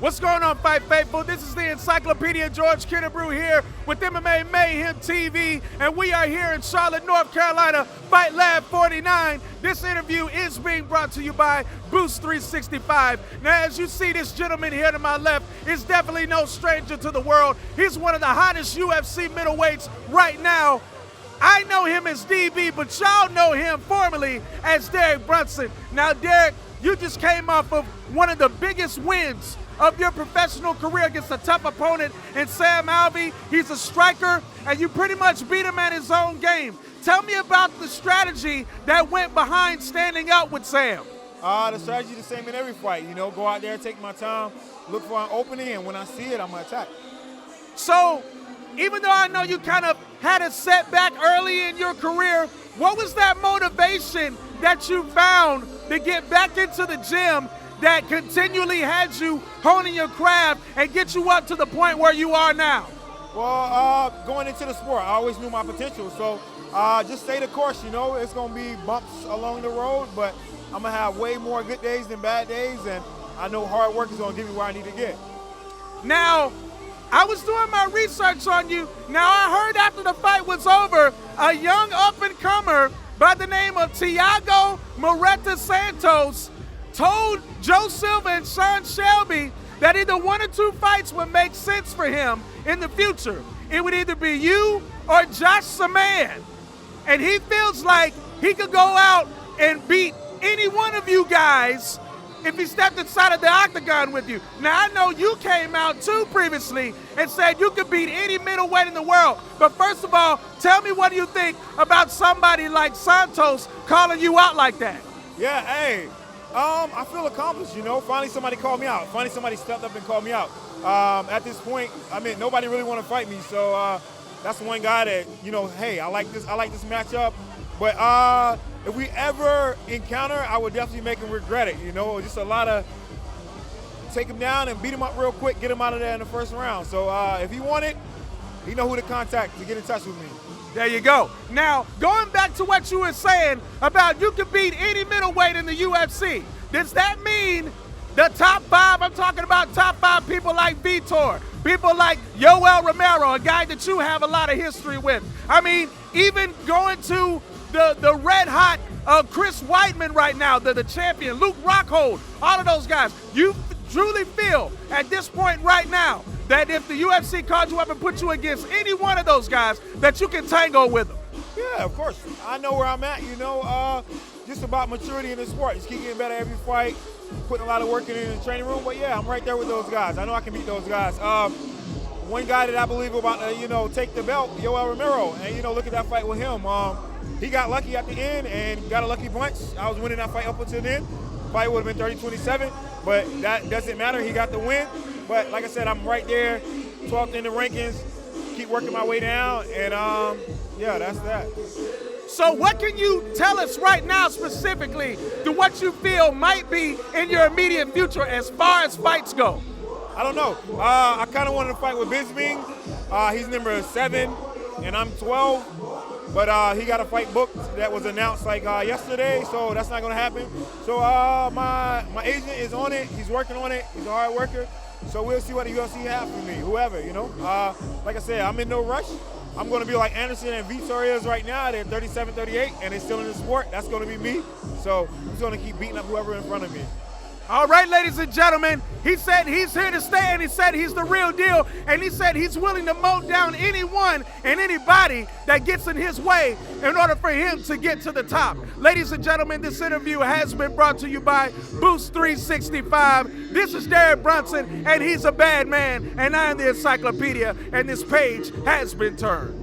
What's going on, Fight Faithful? This is the Encyclopedia George Kennebrew here with MMA Mayhem TV, and we are here in Charlotte, North Carolina, Fight Lab 49. This interview is being brought to you by Boost 365. Now, as you see, this gentleman here to my left is definitely no stranger to the world. He's one of the hottest UFC middleweights right now. I know him as DB, but y'all know him formerly as Derek Brunson. Now, Derek, you just came off of one of the biggest wins of your professional career against a tough opponent in Sam Alvey. He's a striker, and you pretty much beat him at his own game. Tell me about the strategy that went behind standing up with Sam. The strategy is the same in every fight. You know, go out there, take my time, look for an opening, and when I see it, I'm going to attack. So, even though I know you kind of had a setback early in your career, what was that motivation that you found to get back into the gym that continually had you honing your craft and get you up to the point where you are now? Well, going into the sport, I always knew my potential. So just stay the course, you know. It's going to be bumps along the road, but I'm going to have way more good days than bad days, and I know hard work is going to get me where I need to get. Now, I was doing my research on you. Now, I heard after the fight was over, a young up-and-comer by the name of Thiago Marreta Santos told Joe Silva and Sean Shelby that either one or two fights would make sense for him in the future. It would either be you or Josh Saman. And he feels like he could go out and beat any one of you guys if he stepped inside of the octagon with you. Now, I know you came out too previously and said you could beat any middleweight in the world. But first of all, tell me, what do you think about somebody like Santos calling you out like that? Yeah, hey. I feel accomplished, you know. Finally somebody called me out. Finally somebody stepped up and called me out. At this point, I mean, nobody really want to fight me. So that's one guy that, you know, hey, I like this matchup. But if we ever encounter, I would definitely make him regret it, you know. Just a lot of take him down and beat him up real quick, get him out of there in the first round. So if he want it, he know who to contact to get in touch with me. There you go. Now, going back to what you were saying about you can beat any middleweight in the UFC, does that mean the top five? I'm talking about top five people like Vitor, people like Yoel Romero, a guy that you have a lot of history with. I mean, even going to the red hot Chris Weidman right now, the champion, Luke Rockhold, all of those guys. You truly feel at this point right now that if the UFC called you up and put you against any one of those guys, that you can tango with them? Yeah, of course. I know where I'm at, you know. Just about maturity in the sport. Just keep getting better every fight, putting a lot of work in the training room. But yeah, I'm right there with those guys. I know I can beat those guys. One guy that I believe about to, take the belt, Yoel Romero. And, look at that fight with him. He got lucky at the end and got a lucky punch. I was winning that fight up until then. Fight would have been 30-27, but that doesn't matter. He got the win. But like I said, I'm right there, 12th in the rankings, keep working my way down, and yeah, that's that. So what can you tell us right now specifically to what you feel might be in your immediate future as far as fights go? I don't know. I kind of wanted to fight with Bisping. He's number 7, and I'm 12. But he got a fight booked that was announced like yesterday, so that's not going to happen. So my agent is on it. He's working on it. He's a hard worker. So we'll see what the UFC have for me, whoever, Like I said, I'm in no rush. I'm going to be like Anderson and Vitor is right now. They're 37, 38, and they're still in the sport. That's going to be me. So I'm just going to keep beating up whoever in front of me. All right, ladies and gentlemen, he said he's here to stay, and he said he's the real deal, and he said he's willing to mow down anyone and anybody that gets in his way in order for him to get to the top. Ladies and gentlemen, this interview has been brought to you by Boost 365. This is Derek Brunson, and he's a bad man, and I am the Encyclopedia, and this page has been turned.